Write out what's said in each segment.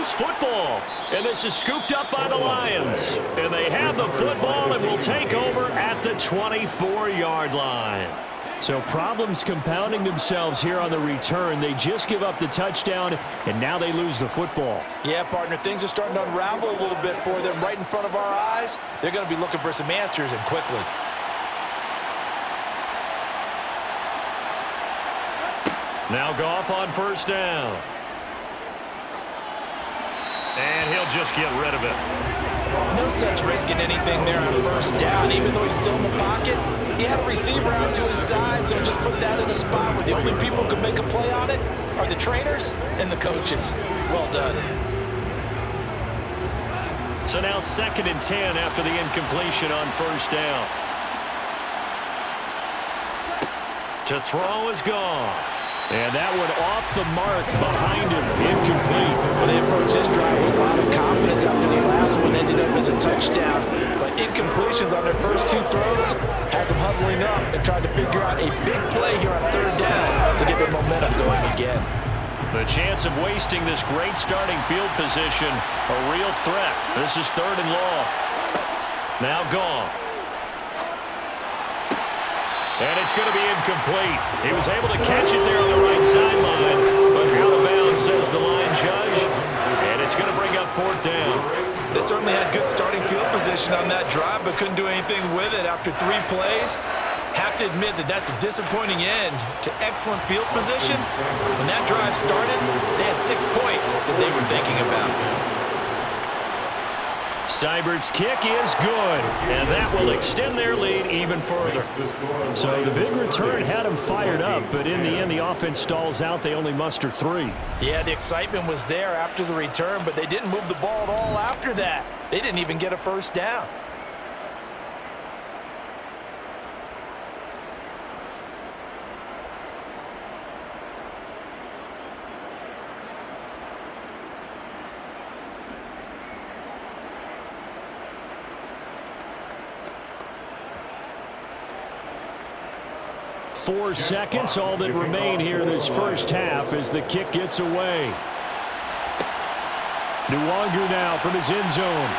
loose football. And this is scooped up by the Lions. And they have the football and will take over at the 24-yard line. So problems compounding themselves here on the return. They just give up the touchdown, and now they lose the football. Yeah, partner, things are starting to unravel a little bit for them right in front of our eyes. They're going to be looking for some answers, and quickly. Now Goff on first down. And he'll just get rid of it. No sense risking anything there on first down. Even though he's still in the pocket, he had a receiver out to his side, so just put that in a spot where the only people who can make a play on it are the trainers and the coaches. Well done. So now 2nd and 10 after the incompletion on first down. To throw is Goff. And that one off the mark behind him. Incomplete. Well, they approached this drive with a lot of confidence after the last one ended up as a touchdown. But incompletions on their first 2 throws has them huddling up and trying to figure out a big play here on 3rd down to get their momentum going again. The chance of wasting this great starting field position, a real threat. This is 3rd and long. Now Goff. And it's going to be incomplete. He was able to catch it there on the right sideline, but out of bounds, says the line judge. And it's going to bring up 4th down. They certainly had good starting field position on that drive, but couldn't do anything with it after 3 plays. Have to admit that that's a disappointing end to excellent field position. When that drive started, they had 6 points that they were thinking about. Seibert's kick is good, and that will extend their lead even further. So the big return had them fired up, but in the end, the offense stalls out. They only muster 3. Yeah, the excitement was there after the return, but they didn't move the ball at all after that. They didn't even get a first down. Four seconds, all that remain here this first half as the kick gets away. Nwangu now from his end zone.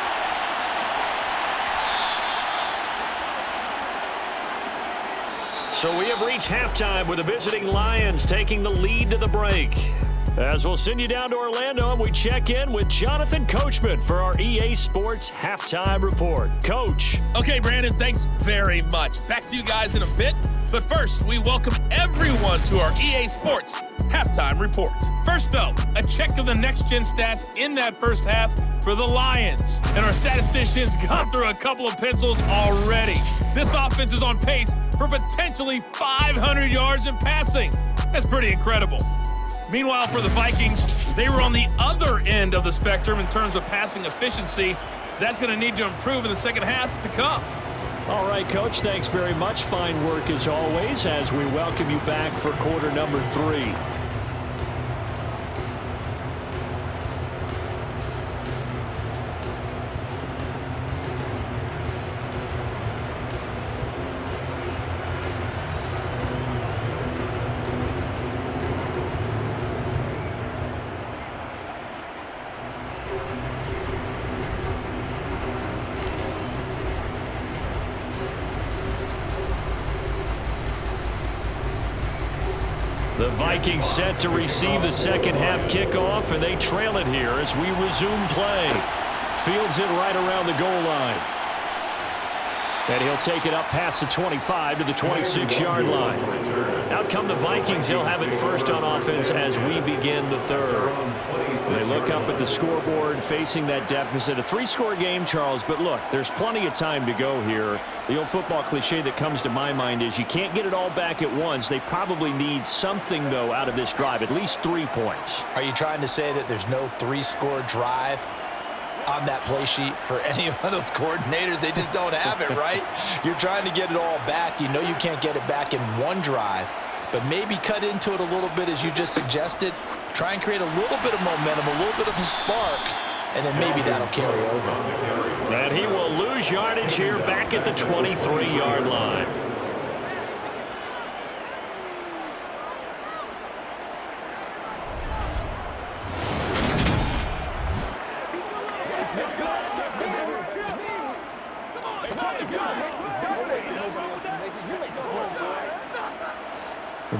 So we have reached halftime with the visiting Lions taking the lead to the break. As we'll send you down to Orlando, and we check in with Jonathan Coachman for our EA Sports Halftime Report. Coach. Okay, Brandon, thanks very much. Back to you guys in a bit. But first, we welcome everyone to our EA Sports Halftime Report. First, though, a check of the next-gen stats in that first half for the Lions. And our statisticians got through a couple of pencils already. This offense is on pace for potentially 500 yards in passing. That's pretty incredible. Meanwhile, for the Vikings, they were on the other end of the spectrum in terms of passing efficiency. That's going to need to improve in the second half to come. All right, Coach, thanks very much. Fine work as always as we welcome you back for quarter number 3. The Vikings set to receive the second half kickoff, and they trail it here as we resume play. Fields it right around the goal line. And he'll take it up past the 25 to the 26-yard line. Out come the Vikings. They'll have it first on offense as we begin the third. They look up at the scoreboard facing that deficit. A 3-score game, Charles, but look, there's plenty of time to go here. The old football cliche that comes to my mind is you can't get it all back at once. They probably need something, though, out of this drive, at least 3 points. Are you trying to say that there's no 3-score drive on that play sheet for any of those coordinators? They just don't have it, right? You're trying to get it all back. You know you can't get it back in one drive, but maybe cut into it a little bit as you just suggested. Try and create a little bit of momentum, a little bit of a spark, and then maybe that'll carry over. And he will lose yardage here back at the 23-yard line.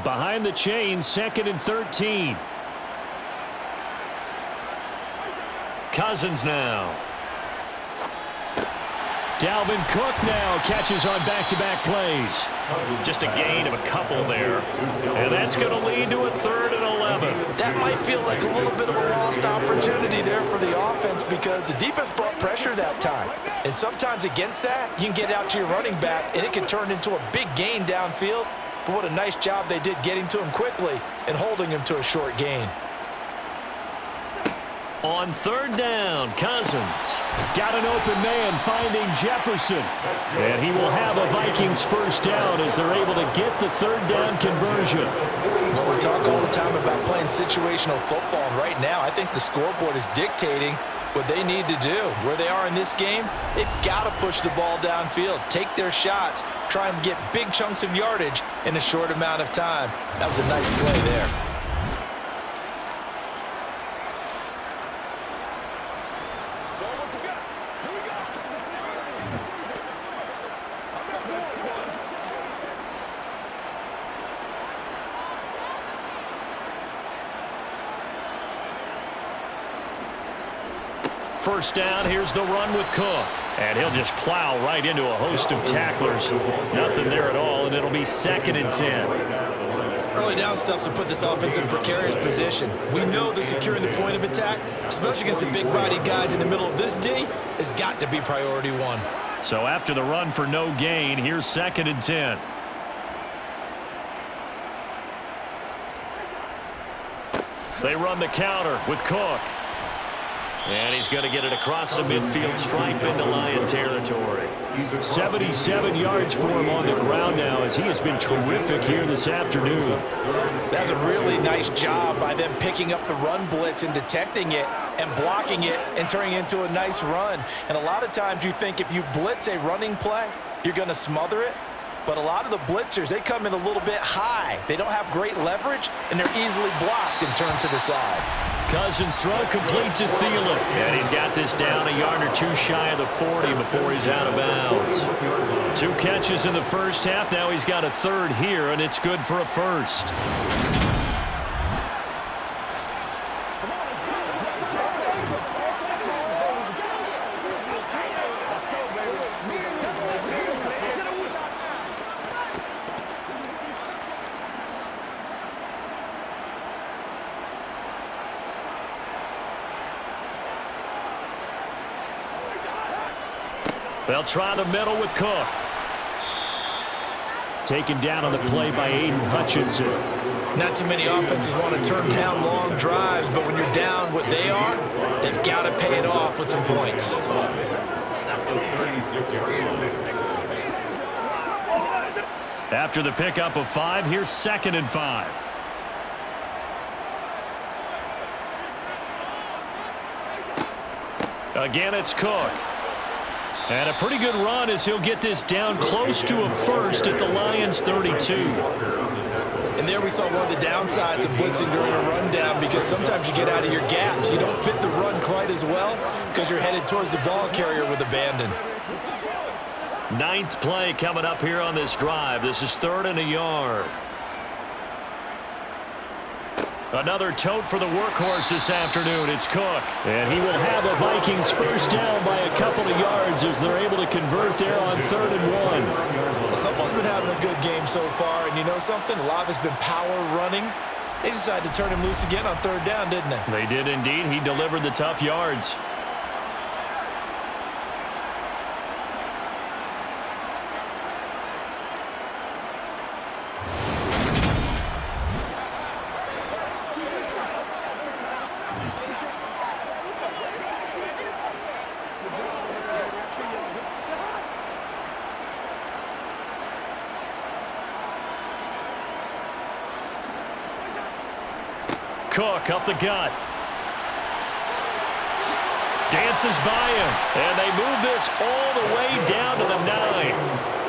behind the chains, 2nd and 13. Cousins now. Dalvin Cook now catches on back-to-back plays. Just a gain of a couple there. And that's going to lead to a 3rd and 11. That might feel like a little bit of a lost opportunity there for the offense because the defense brought pressure that time. And sometimes against that, you can get out to your running back, and it can turn into a big gain downfield. But what a nice job they did getting to him quickly and holding him to a short gain. On 3rd down, Cousins got an open man finding Jefferson. And he will have a Vikings 1st down as they're able to get the 3rd down conversion. Well, we talk all the time about playing situational football, and right now I think the scoreboard is dictating what they need to do. Where they are in this game, they've got to push the ball downfield, take their shots, try and get big chunks of yardage in a short amount of time. That was a nice play there. First down, here's the run with Cook. And he'll just plow right into a host of tacklers. Nothing there at all, and it'll be 2nd and 10. Early down stuff to put this offense in a precarious position. We know that securing the point of attack, especially against the big-bodied guys in the middle of this D, has got to be priority 1. So after the run for no gain, here's 2nd and 10. They run the counter with Cook. And he's going to get it across the midfield stripe into Lion territory. 77 yards for him on the ground now as he has been terrific here this afternoon. That's a really nice job by them picking up the run blitz and detecting it and blocking it and turning it into a nice run. And a lot of times you think if you blitz a running play, you're going to smother it. But a lot of the blitzers, they come in a little bit high. They don't have great leverage, and they're easily blocked and turned to the side. Cousins throw complete to Thielen. And he's got this down a yard or two shy of the 40 before he's out of bounds. 2 catches in the first half. Now he's got a 3rd here, and it's good for a 1st. They'll try the middle with Cook. Taken down on the play by Aiden Hutchinson. Not too many offenses want to turn down long drives, but when you're down what they are, they've got to pay it off with some points. After the pickup of 5, here's 2nd and 5. Again, it's Cook. And a pretty good run as he'll get this down close to a 1st at the Lions 32. And there we saw one of the downsides of blitzing during a rundown because sometimes you get out of your gaps. You don't fit the run quite as well because you're headed towards the ball carrier with abandon. 9th play coming up here on this drive. This is 3rd and a yard. Another tote for the workhorse this afternoon. It's Cook. And he will have a Vikings 1st down by a couple of yards as they're able to convert there on 3rd and 1. Someone's been having a good game so far, and you know something? A lot of it's been power running. They decided to turn him loose again on 3rd down, didn't they? They did indeed. He delivered the tough yards. Cook up the gut. Dances by him. And they move this all the way down to the 9.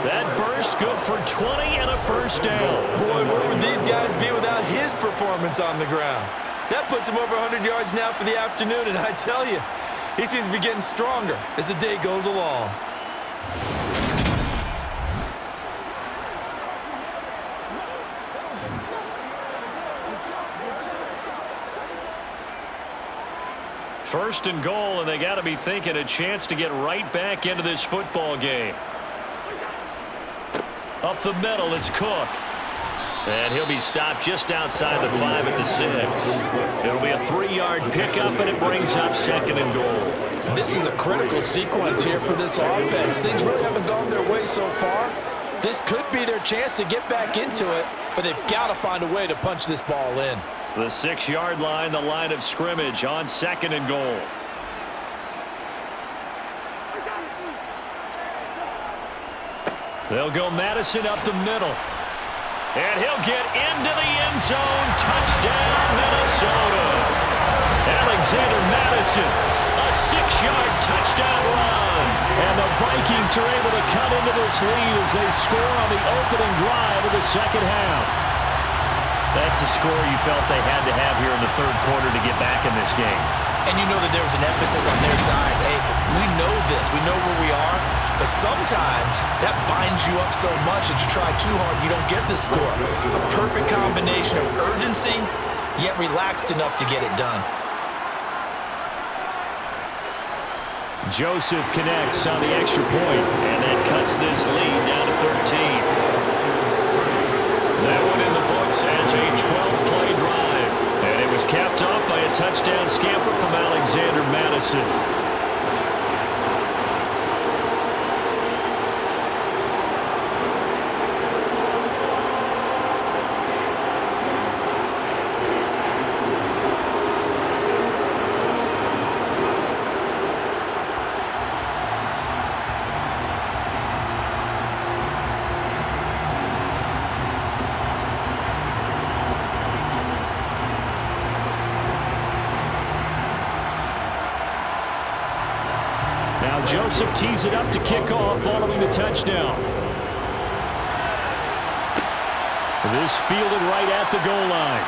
That burst good for 20 and a 1st down. Boy, where would these guys be without his performance on the ground? That puts him over 100 yards now for the afternoon, and I tell you, he seems to be getting stronger as the day goes along. First and goal, and they got to be thinking a chance to get right back into this football game. Up the middle, it's Cook. And he'll be stopped just outside the 5 at the 6. It'll be a 3-yard pickup, and it brings up second and goal. This is a critical sequence here for this offense. Things really haven't gone their way so far. This could be their chance to get back into it, but they've got to find a way to punch this ball in. The 6-yard line, the line of scrimmage on second and goal. They'll go Madison up the middle. And he'll get into the end zone. Touchdown, Minnesota. Alexander Madison, a 6-yard touchdown run. And the Vikings are able to cut into this lead as they score on the opening drive of the second half. That's a score you felt they had to have here in the third quarter to get back in this game. And you know that there was an emphasis on their side. Hey, we know this. We know where we are. But sometimes that binds you up so much that you try too hard, you don't get the score. A perfect combination of urgency, yet relaxed enough to get it done. Joseph connects on the extra point, and that cuts this lead down to 13. That one in the books as a 12-play drive. And it was capped off by a touchdown scamper from Alexander Madison. Joseph tees it up to kick off following the touchdown. This fielded right at the goal line.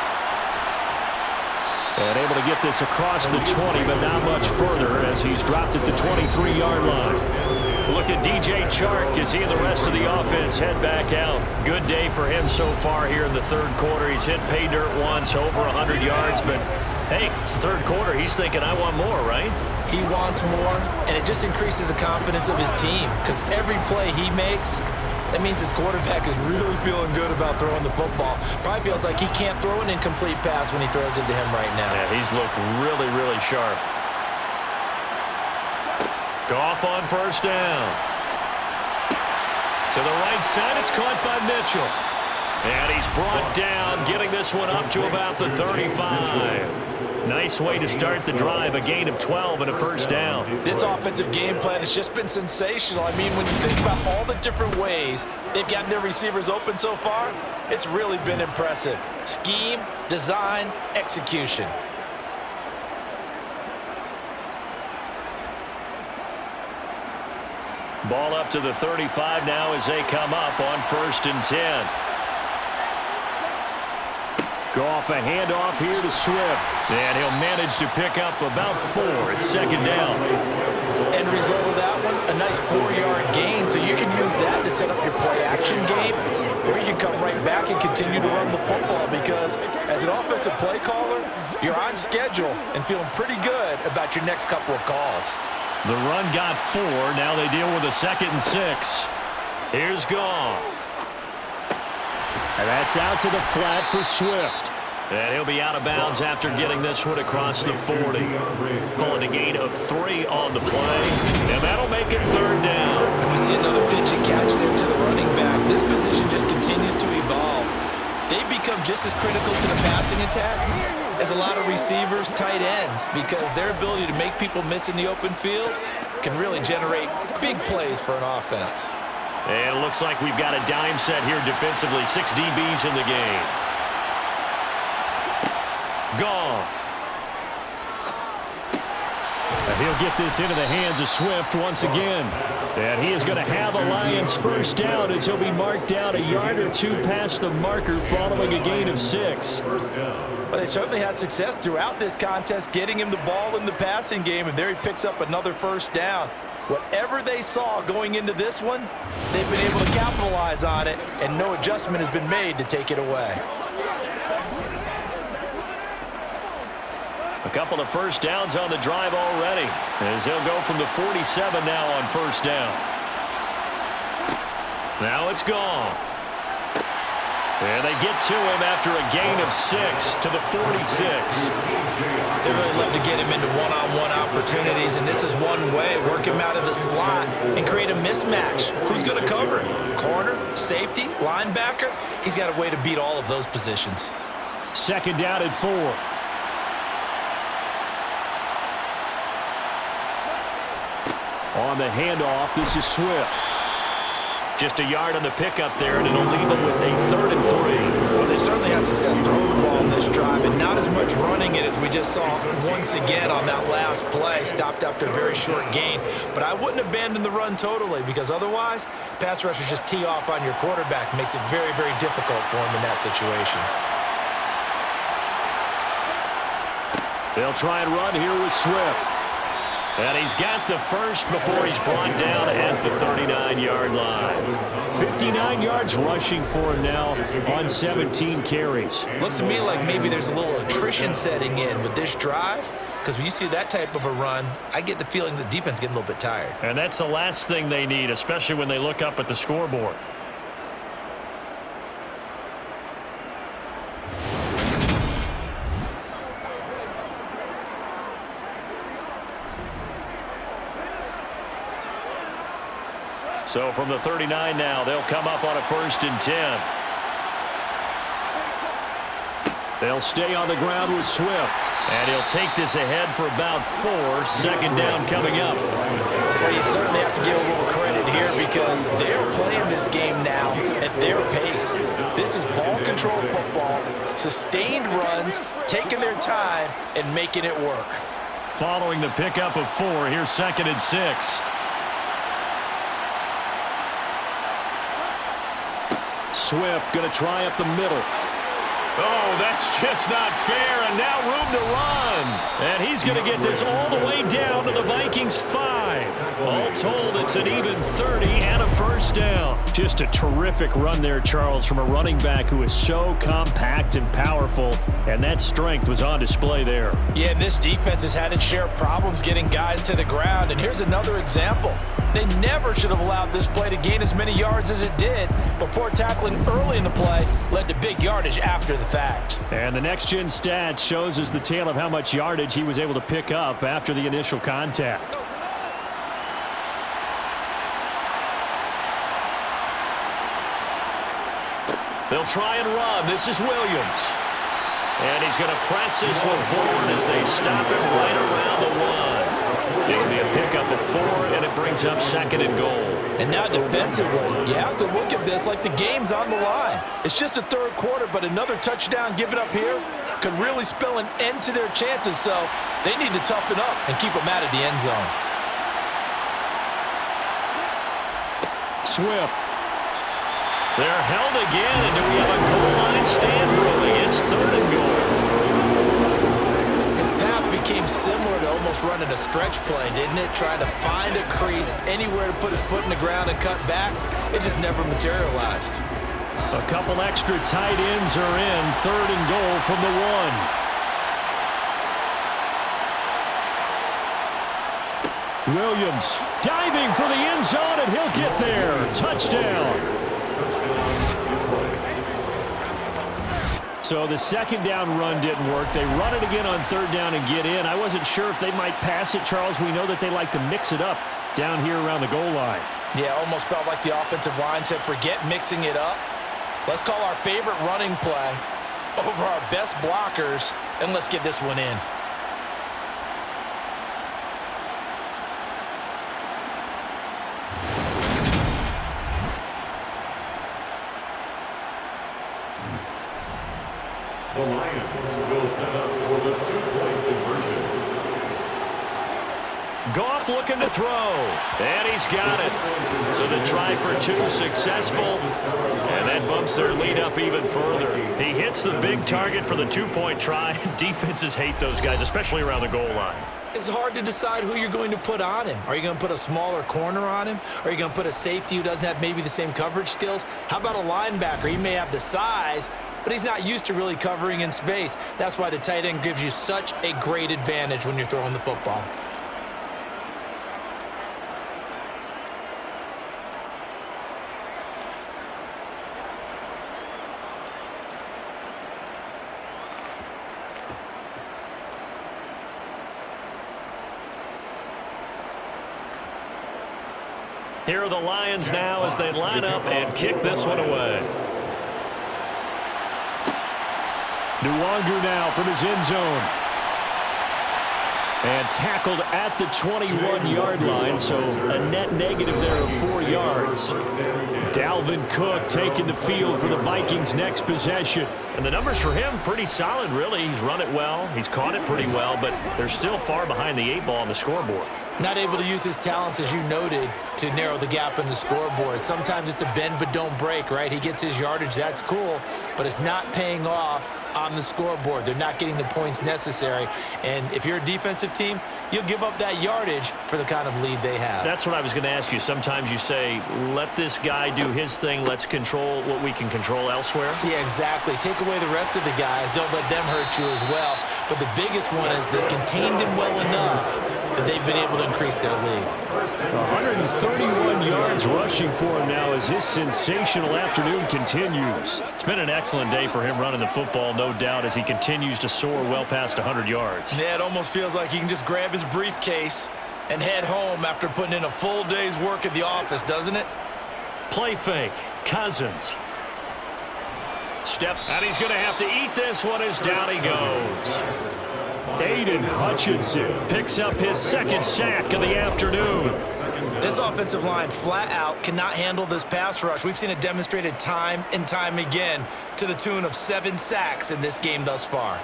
And able to get this across the 20, but not much further as he's dropped it to 23-yard line. Look at DJ Chark as he and the rest of the offense head back out. Good day for him so far here in the third quarter. He's hit pay dirt once, over 100 yards, but hey, it's the third quarter. He's thinking, I want more, right? He wants more, and it just increases the confidence of his team because every play he makes, that means his quarterback is really feeling good about throwing the football. Probably feels like he can't throw an incomplete pass when he throws it to him right now. Yeah, he's looked really, really sharp. Goff on first down. To the right side, it's caught by Mitchell. And he's brought down, getting this one up to about the 35. Nice way to start the drive, a gain of 12 and a first down. This offensive game plan has just been sensational. I mean, when you think about all the different ways they've gotten their receivers open so far, it's really been impressive. Scheme, design, execution. Ball up to the 35 now as they come up on 1st and 10. Goff, a handoff here to Swift. And he'll manage to pick up about 4 at second down. End result of that one, a nice 4-yard gain. So you can use that to set up your play-action game, or you can come right back and continue to run the football because as an offensive play caller, you're on schedule and feeling pretty good about your next couple of calls. The run got 4. Now they deal with a 2nd and 6. Here's Goff. And that's out to the flat for Swift. And he'll be out of bounds after getting this one across the 40. Pulling a gain of 3 on the play. And that'll make it 3rd down. And we see another pitch and catch there to the running back. This position just continues to evolve. They become just as critical to the passing attack as a lot of receivers, tight ends, because their ability to make people miss in the open field can really generate big plays for an offense. And it looks like we've got a dime set here defensively. 6 DBs in the game. Goff. And he'll get this into the hands of Swift once again. And he is going to have a Lions first down as he'll be marked down a yard or 2 past the marker following a gain of 6. Well, they certainly had success throughout this contest getting him the ball in the passing game, and there he picks up another first down. Whatever they saw going into this one, they've been able to capitalize on it, and no adjustment has been made to take it away. A couple of first downs on the drive already, as they'll go from the 47 now on first down. Now it's gone. And they get to him after a gain of 6 to the 46. They really love to get him into one-on-one opportunities, and this is one way. Work him out of the slot and create a mismatch. Who's going to cover him? Corner, safety, linebacker? He's got a way to beat all of those positions. Second down at 4. On the handoff, this is Swift. Just a yard on the pickup there, and it'll leave them with a 3rd and 3. Well, they certainly had success throwing the ball in this drive, and not as much running it as we just saw once again on that last play. Stopped after a very short gain. But I wouldn't abandon the run totally, because otherwise, pass rushers just tee off on your quarterback. Makes it very, very difficult for him in that situation. They'll try and run here with Swift. And he's got the first before he's brought down at the 39-yard line. 59 yards rushing for him now on 17 carries. Looks to me like maybe there's a little attrition setting in with this drive, because when you see that type of a run, I get the feeling the defense getting a little bit tired. And that's the last thing they need, especially when they look up at the scoreboard. So from the 39 now, they'll come up on a 1st and 10. They'll stay on the ground with Swift. And he'll take this ahead for about 4. Second down coming up. Well, you certainly have to give a little credit here because they're playing this game now at their pace. This is ball control football, sustained runs, taking their time, and making it work. Following the pickup of 4, here's 2nd and 6. Swift going to try up the middle. Oh, that's just not fair, and now room to run. And he's going to get this all the way down to the Vikings 5. All told, it's an even 30 and a first down. Just a terrific run there, Charles, from a running back who is so compact and powerful, and that strength was on display there. Yeah, and this defense has had its share of problems getting guys to the ground, and here's another example. They never should have allowed this play to gain as many yards as it did, but poor tackling early in the play led to big yardage after the fact. And the next-gen stats shows us the tale of how much yardage he was able to pick up after the initial contact. They'll try and run. This is Williams. And he's going to press this one forward as they stop it right around the 1. It'll be a pickup of 4, and it brings up 2nd and goal. And now defensively, you have to look at this like the game's on the line. It's just the 3rd quarter, but another touchdown given up here could really spell an end to their chances, so they need to toughen up and keep them out of the end zone. Swift. They're held again, and do we have a goal line stand brewing? It's 3rd and goal. His path became similar to almost running a stretch play, didn't it? Trying to find a crease, anywhere to put his foot in the ground and cut back. It just never materialized. A couple extra tight ends are in. 3rd and goal from the 1. Williams diving for the end zone, and he'll get there. Touchdown. So the 2nd down run didn't work. They run it again on 3rd down and get in. I wasn't sure if they might pass it, Charles. We know that they like to mix it up down here around the goal line. Yeah, almost felt like the offensive line said, forget mixing it up. Let's call our favorite running play over our best blockers, and let's get this one in. The Lions will set up for the 2-point conversion. Goff looking to throw, and he's got it. So the try for 2 successful, and that bumps their lead up even further. He hits the big target for the 2-point try. Defenses hate those guys, especially around the goal line. It's hard to decide who you're going to put on him. Are you going to put a smaller corner on him? Are you going to put a safety who doesn't have maybe the same coverage skills? How about a linebacker? He may have the size, but he's not used to really covering in space. That's why the tight end gives you such a great advantage when you're throwing the football. Here are the Lions now as they line up and kick this one away. Nwangu now from his end zone. And tackled at the 21-yard line, so a net negative there of 4 yards. Dalvin Cook taking the field for the Vikings' next possession. And the numbers for him, pretty solid, really. He's run it well. He's caught it pretty well, but they're still far behind the 8 ball on the scoreboard. Not able to use his talents, as you noted, to narrow the gap in the scoreboard. Sometimes it's a bend but don't break, right? He gets his yardage, that's cool, but it's not paying off on the scoreboard. They're not getting the points necessary. And if you're a defensive team, you'll give up that yardage for the kind of lead they have. That's what I was going to ask you. Sometimes you say, let this guy do his thing. Let's control what we can control elsewhere. Yeah, exactly. Take away the rest of the guys. Don't let them hurt you as well. But the biggest one is they contained him well enough that they've been able to increase their lead. 131 yards rushing for him now as his sensational afternoon continues. It's been an excellent day for him running the football, no doubt, as he continues to soar well past 100 yards. Yeah, it almost feels like he can just grab his briefcase and head home after putting in a full day's work at the office, doesn't it? Play fake. Cousins. Step, and he's going to have to eat this one as down he goes. Aiden Hutchinson picks up his second sack of the afternoon. This offensive line flat out cannot handle this pass rush. We've seen it demonstrated time and time again to the tune of 7 sacks in this game thus far.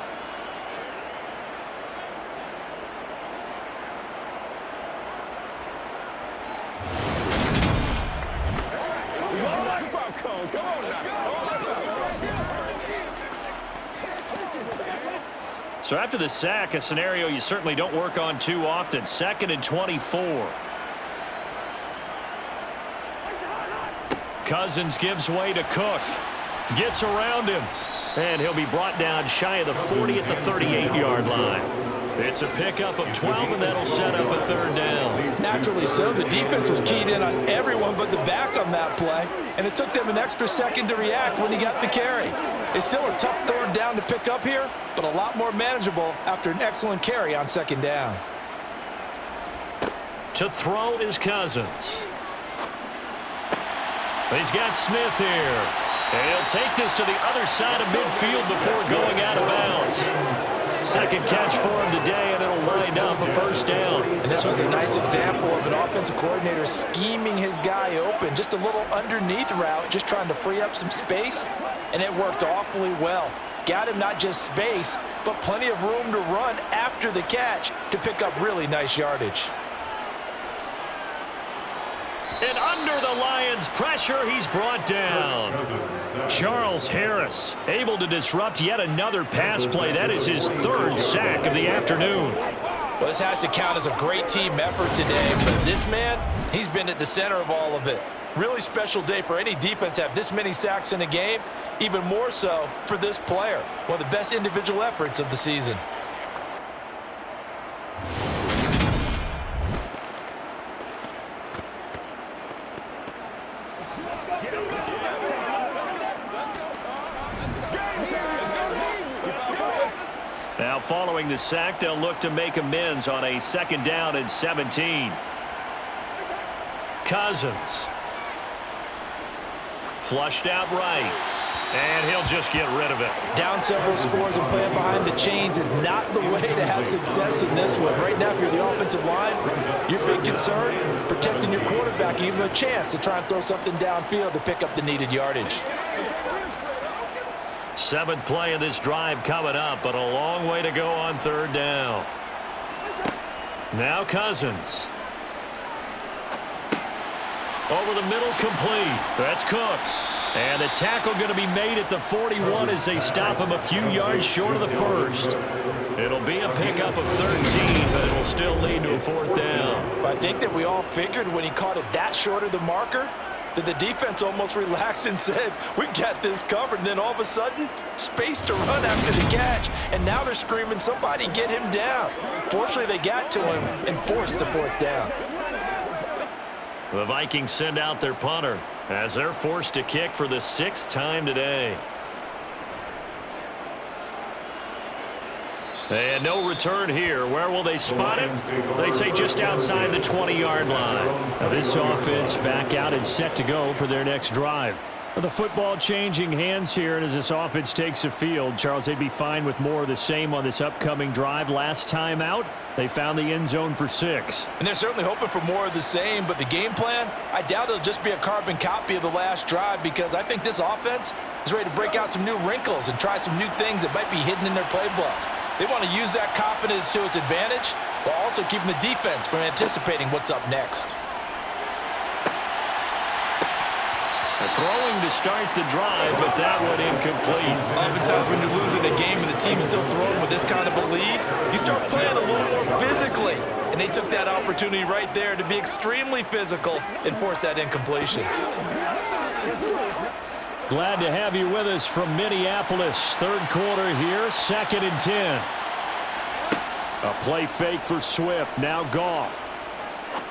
So after the sack, a scenario you certainly don't work on too often. 2nd and 24. Cousins gives way to Cook. Gets around him. And he'll be brought down shy of the 40 at the 38-yard line. It's a pickup of 12, and that'll set up a 3rd down. Naturally so. The defense was keyed in on everyone but the back on that play, and it took them an extra second to react when he got the carry. It's still a tough 3rd down to pick up here, but a lot more manageable after an excellent carry on 2nd down. To throw is Cousins. He's got Smith here. And he'll take this to the other side of midfield before going out of bounds. 2nd catch for him today, and it'll wind up a 1st down. And this was a nice example of an offensive coordinator scheming his guy open. Just a little underneath route, just trying to free up some space, and it worked awfully well. Got him not just space, but plenty of room to run after the catch to pick up really nice yardage. And under the Lions' pressure, he's brought down. Charles Harris able to disrupt yet another pass play. That is his 3rd sack of the afternoon. Well, this has to count as a great team effort today, but this man, he's been at the center of all of it. Really special day for any defense to have this many sacks in a game, even more so for this player. One of the best individual efforts of the season. Now following the sack, they'll look to make amends on a 2nd down and 17. Cousins. Flushed out right. And he'll just get rid of it. Down several scores and playing behind the chains is not the way to have success in this one. Right now, if you're the offensive line, your big concern, protecting your quarterback, and even a chance to try and throw something downfield to pick up the needed yardage. 7th play of this drive coming up, but a long way to go on 3rd down. Now Cousins. Over the middle, complete. That's Cook. And the tackle going to be made at the 41 as they stop him a few yards short of the 1st. It'll be a pickup of 13, but it will still lead to a 4th down. I think that we all figured when he caught it that short of the marker, that the defense almost relaxed and said, we got this covered. And then all of a sudden, space to run after the catch. And now they're screaming, somebody get him down. Fortunately, they got to him and forced the 4th down. The Vikings send out their punter as they're forced to kick for the 6th time today. And no return here. Where will they spot it? They say just outside the 20-yard line. Now this offense back out and set to go for their next drive. The football changing hands here, and as this offense takes the field, Charles, they'd be fine with more of the same on this upcoming drive. Last time out, they found the end zone for 6. And they're certainly hoping for more of the same, but the game plan, I doubt it'll just be a carbon copy of the last drive, because I think this offense is ready to break out some new wrinkles and try some new things that might be hidden in their playbook. They want to use that confidence to its advantage while also keeping the defense from anticipating what's up next. Throwing to start the drive, but that one incomplete. Oftentimes when you're losing a game and the team's still throwing with this kind of a lead, you start playing a little more physically. And they took that opportunity right there to be extremely physical and force that incompletion. Glad to have you with us from Minneapolis. 3rd quarter here, 2nd and 10. A play fake for Swift. Now Goff.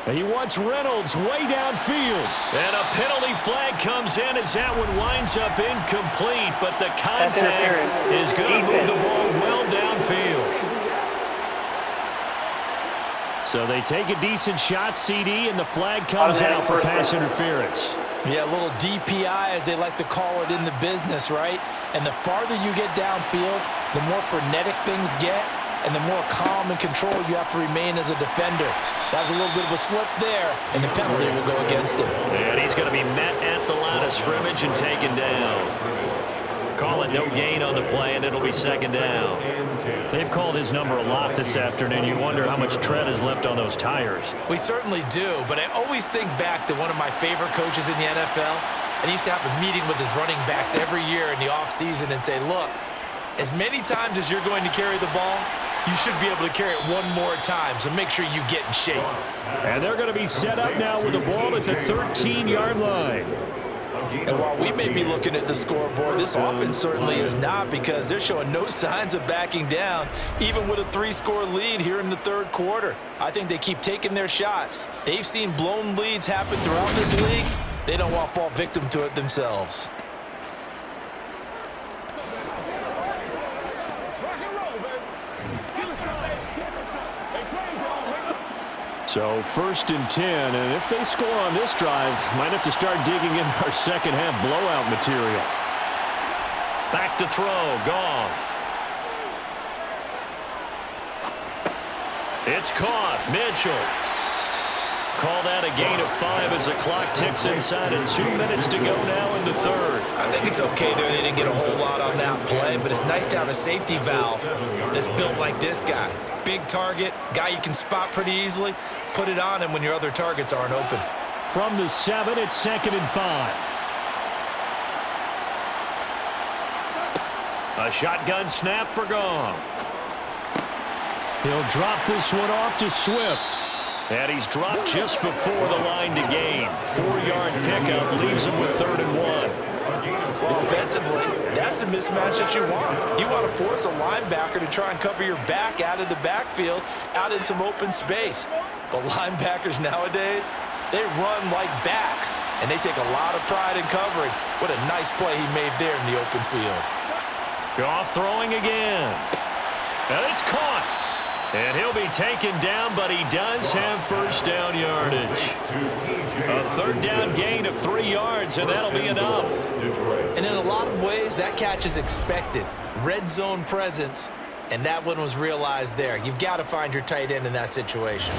He wants Reynolds way downfield. And a penalty flag comes in as that one winds up incomplete. But the contact is going to move the ball well downfield. So they take a decent shot, CD, and the flag comes out for pass interference. Yeah, a little DPI, as they like to call it in the business, right? And the farther you get downfield, the more frenetic things get, and the more calm and control you have to remain as a defender. That was a little bit of a slip there, and the penalty will go against him. And he's going to be met at the line of scrimmage and taken down. Call it no gain on the play, and it'll be 2nd down. They've called his number a lot this afternoon. You wonder how much tread is left on those tires. We certainly do, but I always think back to one of my favorite coaches in the NFL, and he used to have a meeting with his running backs every year in the offseason and say, look, as many times as you're going to carry the ball, you should be able to carry it one more time, so make sure you get in shape. And they're going to be set up now with the ball at the 13-yard line. And while we may be looking at the scoreboard, this offense certainly is not, because they're showing no signs of backing down, even with a 3-score lead here in the 3rd quarter. I think they keep taking their shots. They've seen blown leads happen throughout this league. They don't want to fall victim to it themselves. So 1st and 10, and if they score on this drive, might have to start digging in our second-half blowout material. Back to throw, Goff. It's caught, Mitchell. Call that a gain of 5 as the clock ticks inside, and 2 minutes to go now in the 3rd. I think it's okay there. They didn't get a whole lot on that play, but it's nice to have a safety valve that's built like this guy. Big target, guy you can spot pretty easily. Put it on him when your other targets aren't open. From the 7, it's 2nd and 5. A shotgun snap for Goff. He'll drop this one off to Swift. And he's dropped just before the line to gain. 4-yard pickup leaves him with 3rd and 1. Well, offensively, that's the mismatch that you want. You want to force a linebacker to try and cover your back out of the backfield, out in some open space. But linebackers nowadays, they run like backs, and they take a lot of pride in covering. What a nice play he made there in the open field. Goff throwing again. And it's caught. And he'll be taken down, but he does have 1st down yardage. A 3rd down gain of 3 yards, and that'll be enough. And in a lot of ways, that catch is expected. Red zone presence, and that one was realized there. You've got to find your tight end in that situation.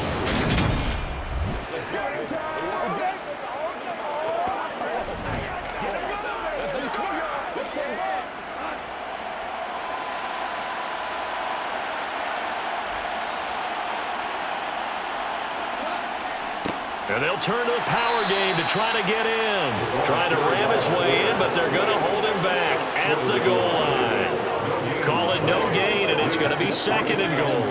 And they'll turn to the power game to try to get in. Trying to ram his way in, but they're going to hold him back at the goal line. Call it no gain, and it's going to be 2nd and goal.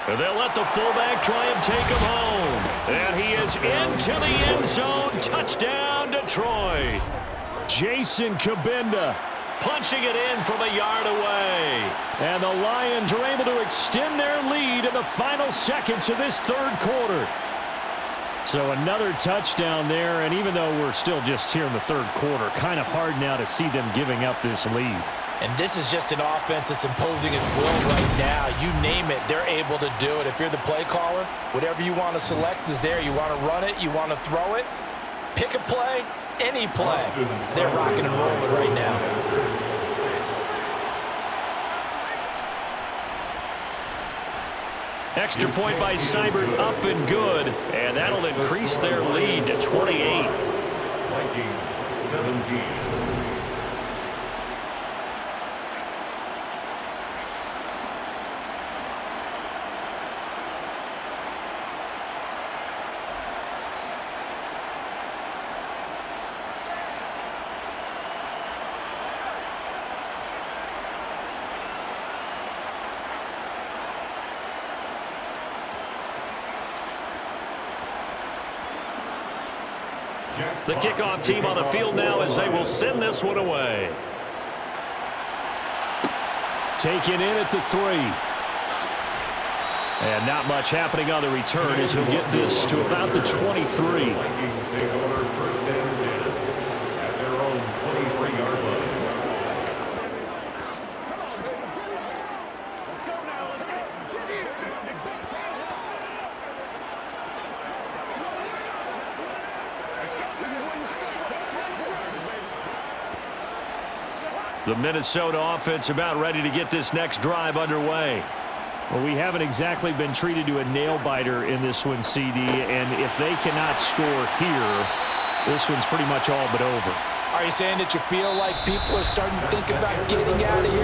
And they'll let the fullback try and take him home. And he is into the end zone. Touchdown, Detroit. Jason Kabinda punching it in from a yard away. And the Lions are able to extend their lead in the final seconds of this third quarter. So another touchdown there, and even though we're still just here in the third quarter, kind of hard now to see them giving up this lead. And this is just an offense that's imposing its will right now. You name it, they're able to do it. If you're the play caller, whatever you want to select is there. You want to run it, you want to throw it, pick a play, any play. They're rocking and rolling right now. Extra point by Seibert, up and good. And that'll increase their lead to 28. Vikings 17. The kickoff team on the field now as they will send this one away. Taken in at the 3. And not much happening on the return as he'll get this to about the 23. Vikings take over first and 10 at their own 23-yard line. The Minnesota offense about ready to get this next drive underway. Well, we haven't exactly been treated to a nail-biter in this one, CD, and if they cannot score here, this one's pretty much all but over. Are you saying that you feel like people are starting to think about getting out of here?